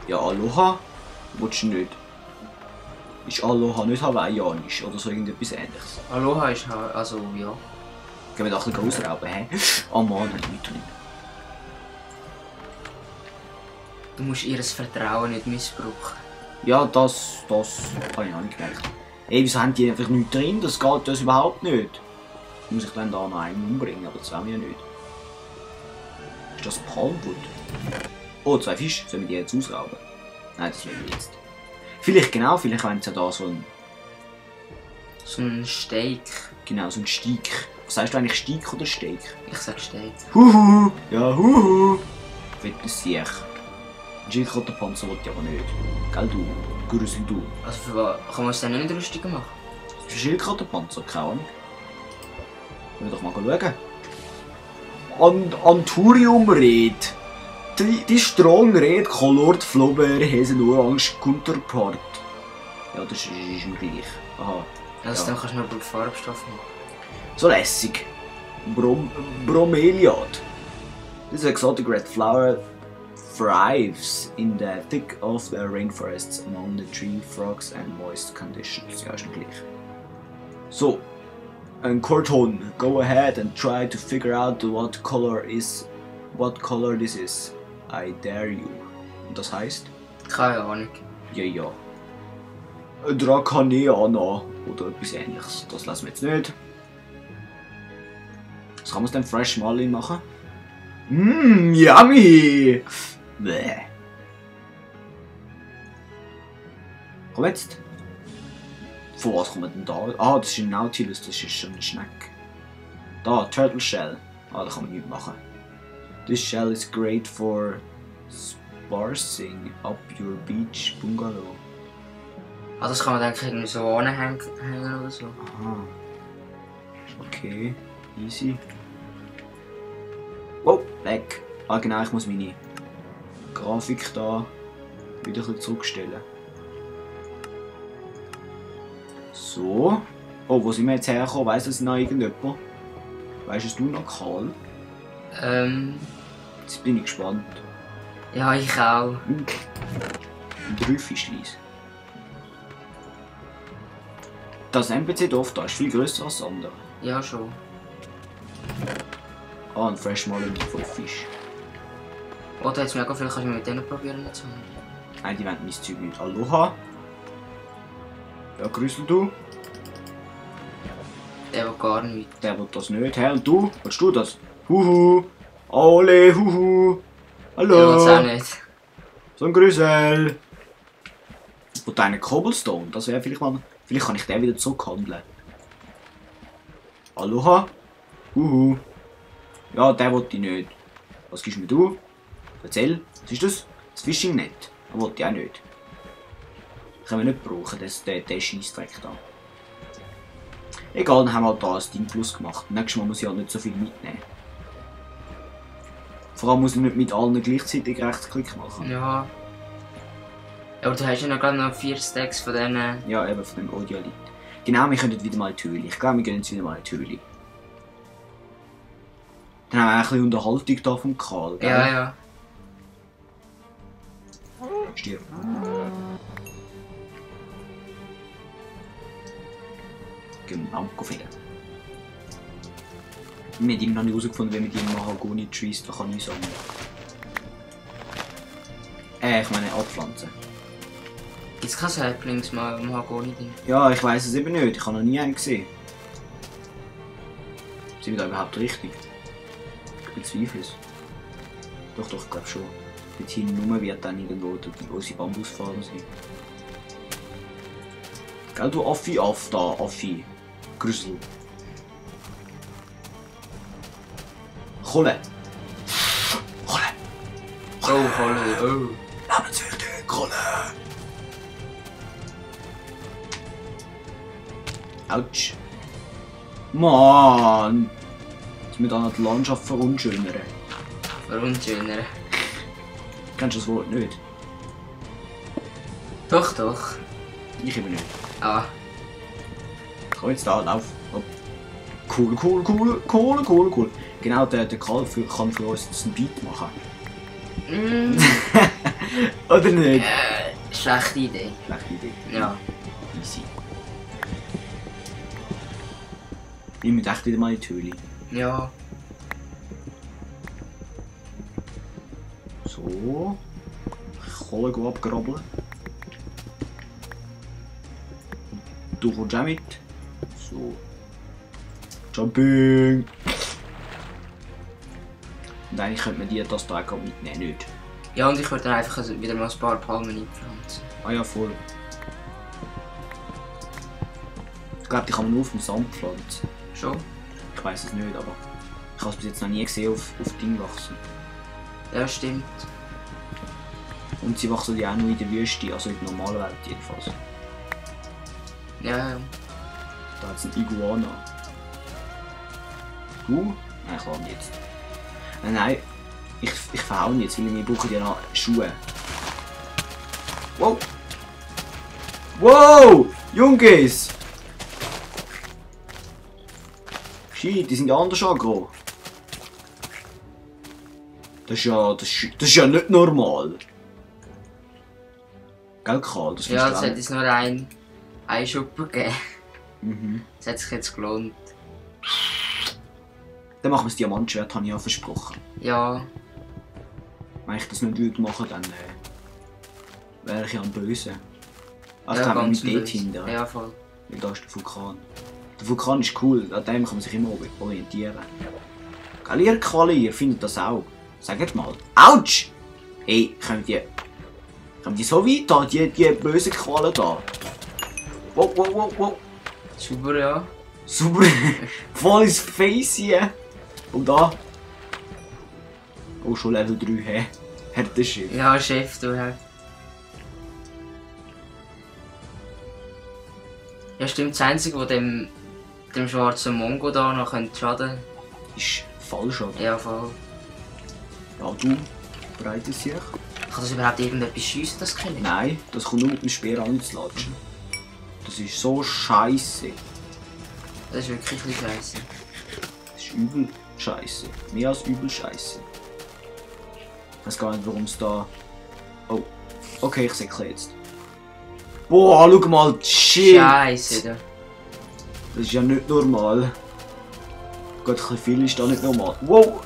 Ja, Aloha willst du nicht. Ist Aloha nicht hawaiianisch oder so irgendetwas ähnliches? Aloha ist also ja. Gehen wir da ein bisschen rausrauben, hä? Oh Mann, hat nichts drin. Du musst ihr Vertrauen nicht missbrauchen. Ja, das habe ich auch nicht gemerkt. Ey, wieso haben die einfach nichts drin? Das geht das überhaupt nicht. Muss ich dann da noch einen umbringen, aber das wollen wir ja nicht. Ist das Palmwood? Oh, 2 Fische. Sollen wir die jetzt ausrauben? Nein, das wollen wir jetzt. Vielleicht genau, vielleicht wollen sie ja da so ein... So ein Steak. Genau, so ein Steak. Was sagst du eigentlich, Steak oder Steak? Ich sag Steak. Huhu! Ja, huhu! Fettes Siech. Ein Schildkrötenpanzer wollte ich aber nicht. Gell du? Grüßel du. Also für was? Kann man es dann nicht lustiger machen? Für ein Schildkrötenpanzer? Keine Ahnung. Wollen wir doch mal schauen. Anturium-Red. Die strong red colored flower has an orange counterpart. Ja, das ist mir gleich. Aha. Also Ja. dann kannst du noch gut Farbstoff machen. So lässig. Bromeliad. This exotic red flower thrives in the thick of the rainforests among the tree frogs and moist conditions. Ja, ist mir gleich. So. Ein Korton. Go ahead and try to figure out what color this is. I dare you. Und das heißt? Keine Ahnung. Ja. Dracaniana oder etwas ähnliches. Das lassen wir jetzt nicht. Was kann man denn Fresh Marlin machen? Yummy! Bäh. Komm jetzt. Von was kommt denn da? Ah, das ist ein Nautilus, das ist schon ein Schneck. Da, Turtle Shell. Ah, da kann man nichts machen. This shell is great for sparsing up your beach bungalow. Ah, das kann man denke ich irgendwie so anhängen oder so. Aha. Okay, easy. Oh, weg. Ah genau, ich muss meine Grafik da wieder ein bisschen zurückstellen. So. Oh, wo sind wir jetzt hergekommen? Weiss das noch irgendjemand? Weisst es du noch, Karl? Jetzt bin ich gespannt. Ja, ich auch. 3 Fischlis. Das NPC Dorf da ist viel grösser als das andere. Ja, schon. Ah, ein Fresh Marlin mit 5 Fisch. Oder jetzt mega viel kannst du mit denen probieren zu haben. Nein, die wollen mein Zeug nicht. Aloha. Ja, grüßel du. Der will gar nicht. Der will das nicht. Hä, und du? Willst du das? Huhu. Ole, huhu. Hallo. Der will es auch nicht. So ein Grüßel. Und einen Cobblestone, das wäre vielleicht mal... Vielleicht kann ich den wieder zurückhandeln. Aloha. Huhu. Ja, der wollte ich nicht. Was gibst mir du? Erzähl. Was ist das? Das Fishing-Net. Das wollte ich auch nicht. Können wir nicht brauchen, den Scheissdreck da. Egal, dann haben wir halt da ein Ding plus gemacht. Nächstes Mal muss ich halt nicht so viel mitnehmen. Vor allem muss ich nicht mit allen gleichzeitig Rechtsklick machen. Ja. Aber du hast ja noch gerade noch 4 Stacks von denen. Ja, eben von dem Audiolit. Genau, wir können wieder mal in die Höhle. Ich glaube, wir gehen jetzt wieder mal in die Höhle. Dann haben wir auch ein bisschen Unterhaltung da vom Karl, gell? Ja. Stirb. Genau, fehlen. Wir haben immer noch nicht herausgefunden, wie man die Mahagoni-Trees da kann einsammeln kann. Ich meine abpflanzen. Gibt es kein Saplings-Mahagoni-Ding? Ja, ich weiß es eben nicht. Ich habe noch nie einen gesehen. Sind wir da überhaupt richtig? Ich bezweifle es. Doch, ich glaube schon. Dort hinten rum wird dann irgendwo unsere Bambusfarben sein. Gell, du Affi, Affi. Grüssel. Kohle. Oh, Kohle, oh. Namenswichtig, Kohle. Autsch. Mann. Dass wir dann die Landschaft verunschönern. Verunschönern? Kennst du das Wort nicht? Doch. Ich eben nicht. Ah. Komm jetzt da, lauf. Hopp. Cool. Genau, der Karl kann für uns ein Beat machen. Oder nicht? Schlechte Idee. Schlechte Idee. Ja. Easy. Ich muss echt wieder mal in die Höhle. Ja. So. Kohle abgrabbeln. Du kommst auch mit. So. Jumping! Und eigentlich könnte man das da auch mitnehmen, nicht? Ja, und ich würde dann einfach wieder mal ein paar Palmen einpflanzen. Ah ja, voll. Ich glaube, die kann man nur auf dem Sand pflanzen. Schon? Ich weiß es nicht, aber ich habe es bis jetzt noch nie gesehen auf Ding wachsen. Ja, stimmt. Und sie wachsen ja auch nur in der Wüste, also in der normalen Welt jedenfalls. Ja, ja. Da hat es einen Iguana. Nein, ich lade ihn jetzt. Nein, ich verhau ihn jetzt, weil wir brauchen ja noch Schuhe. Wow! Wow! Jungs! Shit, die sind ja anders angekommen. Das ist ja nicht normal. Gell, Karl? Das Ja, es hat jetzt nur ein Schuppen gegeben. Mhm. Das hat sich jetzt gelohnt. Dann machen wir das Diamantschwert, habe ich ja versprochen. Ja. Wenn ich das nicht würde machen, dann wäre ich ja ein Böse. Also Ja, ja, ganz mit dort böse. hinter. Ja, voll. Weil da ist der Vulkan. Der Vulkan ist cool, an dem kann man sich immer orientieren. Gell, ihr Quali, ihr findet das auch. Sagt mal. Autsch! Hey, kommen die so weit da, die bösen Qualen da? Wow, wow, wow, wow. Super, ja. Super! Voll ins Face hier! Und da? Oh, schon Level 3, hä? Härter Schiff. Ja, Chef, du halt. Ja, stimmt, das Einzige, was dem schwarzen Mongo da noch schaden könnte. Ist falsch, oder? Ja, voll. Ja, du bereitest dich. Kann das überhaupt irgendetwas schiessen, das kenne ich? Nein, das kommt nur mit dem Speer anzulatschen. Das ist so scheiße. Das ist wirklich ein bisschen scheisse. Das ist übel scheiße. Mehr als übel scheiße. Ich weiß gar nicht, warum es da. Oh, okay, ich sehe jetzt. Boah, schau mal, shit! Scheisse, da. Das ist ja nicht normal. Gott, ein bisschen viel ist da nicht normal. Wow!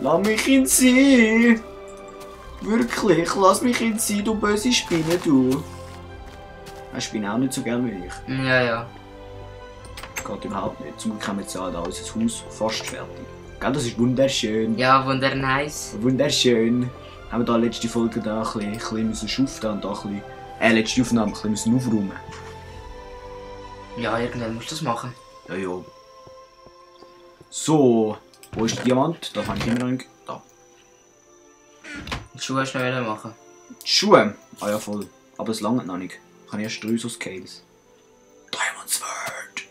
Lass mich in sie! Wirklich, lass mich in sie, du böse Spinne, du! Ich spinne auch nicht so gern wie ich. Ja, ja. Geht überhaupt nicht. Zum Glück haben wir jetzt ja da unser Haus fast fertig. Gell, das ist wunderschön. Ja, nice. Wunderschön. Haben wir da letzte Folge da ein bisschen müssen schuften und da ein bisschen, letzte Aufnahme ein bisschen müssen aufräumen. Ja, irgendwann musst du das machen. Ja, ja. So, wo ist der Diamant? Da kann ich immer noch. Da. Die Schuhe schnell machen. Die Schuhe? Ah ja, voll. Aber es langt noch nicht. Ich kann erst 3 so Scales. Diamond Sword!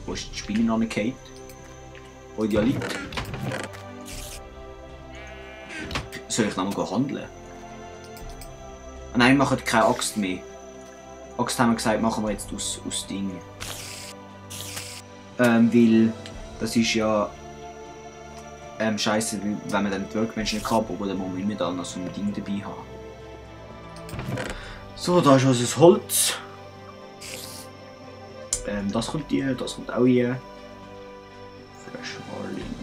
Wo ist die Spinne noch nicht gefallen? Wo die ja liegt? Soll ich nochmal handeln? Ah, nein, wir machen keine Axt mehr. Axt haben wir gesagt, machen wir jetzt aus Ding. Weil das ist ja scheiße, wenn man dann die Workbench nicht kann, aber dann muss man immer dann noch so ein Ding dabei haben. So, da ist unser Holz. Das kommt hier, das kommt auch hier. Fresh Marlin.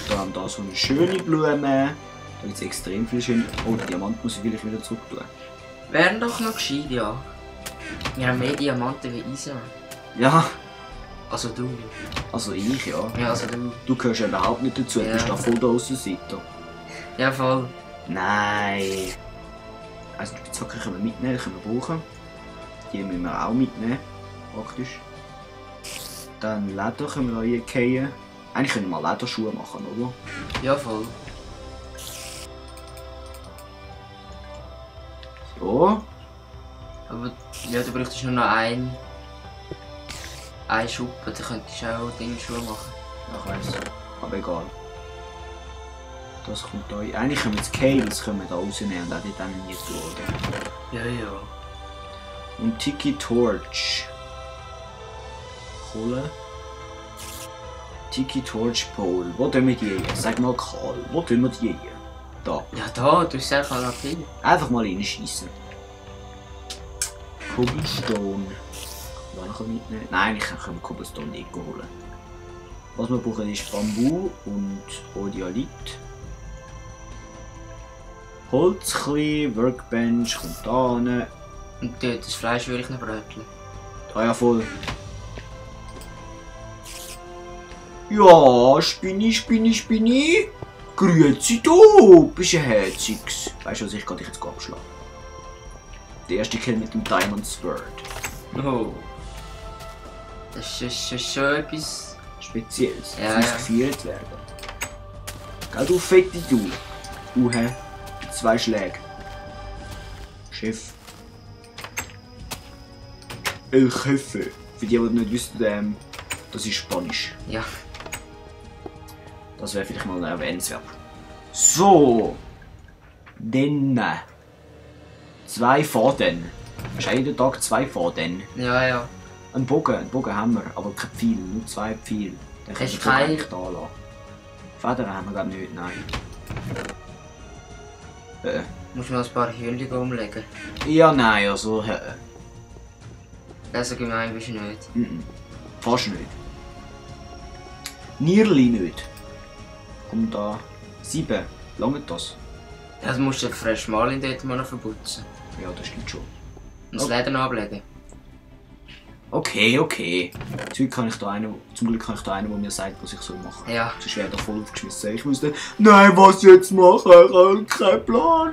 Da haben wir so eine schöne Blume. Da gibt es extrem viel schöne. Oh, den Diamant muss ich vielleicht wieder zurück tun. Wären doch noch gescheit, ja. Wir haben mehr Diamanten wie Eisen. Ja. Also du. Also ich, ja. Ja, also du. Du gehörst ja überhaupt nicht dazu, du bist da voll der Aussenseiter. Ja, voll. Nein. Also die Spitzhacke können wir mitnehmen, die können wir brauchen. Die müssen wir auch mitnehmen, praktisch. Dann Leder können wir hier fallen. Eigentlich können wir mal Lederschuhe machen, oder? Ja, voll. So. Aber ja, du bräuchtest nur noch ein Schuppen, dann könntest du auch Schuhe machen. Ja, ich weiss. Aber egal. Das kommt da. Eigentlich können wir die Scales da rausnehmen und auch dort dann nie tun, oder? Ja, ja. Und Tiki Torch. Kohle. Tiki Torch Pole. Wo tun wir die hier? Sag mal Karl, wo tun wir die hier? Da. Ja, da, du hast einfach noch viel. Einfach mal reinschießen. Cobblestone. Wann kann ich mitnehmen? Nein, ich kann Cobblestone nicht holen. Was wir brauchen ist Bambu und Odialit. Holz, Workbench, kommt da hin. Und dort, das Fleisch würde ich noch bröteln. Ah ja, voll. Ja, Spinni. Grüezi du, bist ein Herziges. Weißt du was, ich kann dich jetzt abschlagen. Der erste Kill mit dem Diamond Sword. Oh. Das ist schon etwas Spezielles. Ja, Das muss ja. gefeiert werden. Gell, du Fette, du. Hä? 2 Schläge. Chef. El Jefe. Für die nicht wissen, das ist Spanisch. Ja. Das wäre vielleicht mal erwähnenswert. So. Dann. 2 Faden. Hast du jeden Tag 2 Faden? Ja. Einen Bogen haben wir, aber kein Pfeil, nur 2 Pfeile. Dann können wir den kein- eigentlich da lassen. Federn haben wir glaube nicht, nein. Muss man ein paar Hühnchen umlegen. Ja, nein, also. Also gemein bist du nicht. Fast nicht. Nierli nicht. Kommt da. 7. Lange das? Ja, das musst du frisch mal in dort mal noch verputzen. Ja, das stimmt schon. Und das Leder noch ablegen. Okay. Zum Glück habe ich da einen, der mir sagt, was ich machen soll. Ja. Sonst wäre er voll aufgeschmissen. Ich müsste, nein, was jetzt machen? Ich habe keinen Plan.